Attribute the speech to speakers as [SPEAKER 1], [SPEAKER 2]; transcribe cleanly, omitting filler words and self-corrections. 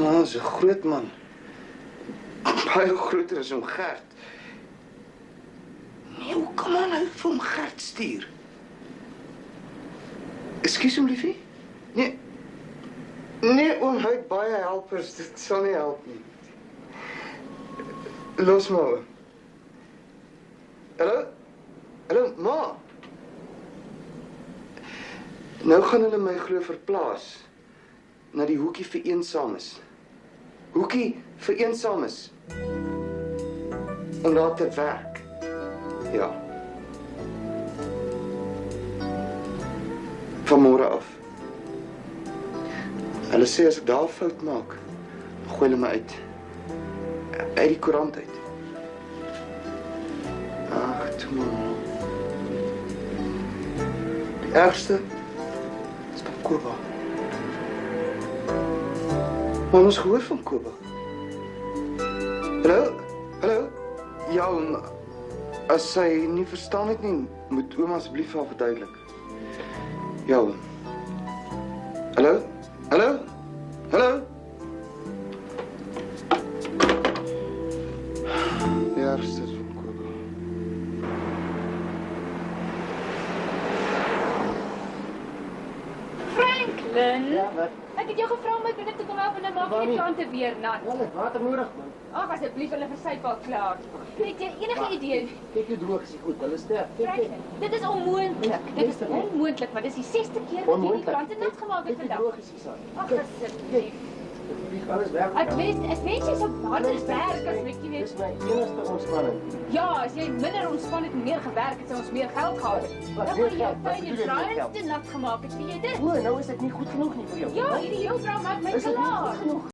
[SPEAKER 1] Man, is 'n groot man. Baie groter as hom Gert. Nee, hoe kan man nou vir hom Gert stuur? Ekskuus hom, liefie? Nee. Nee, oom, hy het baie helpers. Dit sal nie help nie. Los maar, oom. Hallo? Hallo, ma? Nou gaan hulle my glo verplaas na die hoekie vir eensames. Hoekie vir eensames. Om daar te werk. Ja. Van môre af. Hulle sê as ek daar 'n fout maak, gooi hulle my uit. Uit die koerant uit. Ag, toe man. Die ergste is van Koba. Maar ons gehoor van Koba. Hallo? Hallo? Ja, as sy nie verstaan het nie, moet ouma asseblief haar verduidelik. Ja. Hallo? Hallo? Hallo? Die ergste is van Koba.
[SPEAKER 2] Franklin!
[SPEAKER 3] Ja, wat?
[SPEAKER 2] Ek het jou gevra om my vriende te kom help en dan maak jy die plante weer nat.
[SPEAKER 3] Ja, dit water nodig, man.
[SPEAKER 2] Ag, asseblief, hulle versyp al klaar. Het jy enige idee?
[SPEAKER 3] Kyk hoe droog is die goed, hulle sterf. Kyk,
[SPEAKER 2] Franklin, dit is onmoontlik. Dit is onmoontlik, maar dis die 6ste keer dat jy die plante nat gemaak het
[SPEAKER 3] Kyk hoe
[SPEAKER 2] vandag.
[SPEAKER 3] droog is die saak.
[SPEAKER 2] Ag, asseblief.
[SPEAKER 3] Dit vlieg alles weg.
[SPEAKER 2] Ek wens jy sou harder werk as wat jy weet.
[SPEAKER 3] Dis my enigste ontspanning.
[SPEAKER 2] Ja, as jy minder ontspan het en meer gewerk het, sou ons meer geld gehad het.
[SPEAKER 3] Wat,
[SPEAKER 2] Dan
[SPEAKER 3] meer
[SPEAKER 2] wou jy
[SPEAKER 3] geld? Wat
[SPEAKER 2] tuin
[SPEAKER 3] bedoel
[SPEAKER 2] en
[SPEAKER 3] jy meer
[SPEAKER 2] draaiens te nat gemaak het, weet jy dit?
[SPEAKER 3] O, nou is dit nie goed genoeg nie vir jou.
[SPEAKER 2] Ja, hierdie heel vrou maak my
[SPEAKER 3] Is dit nie
[SPEAKER 2] klaar.
[SPEAKER 3] goed genoeg?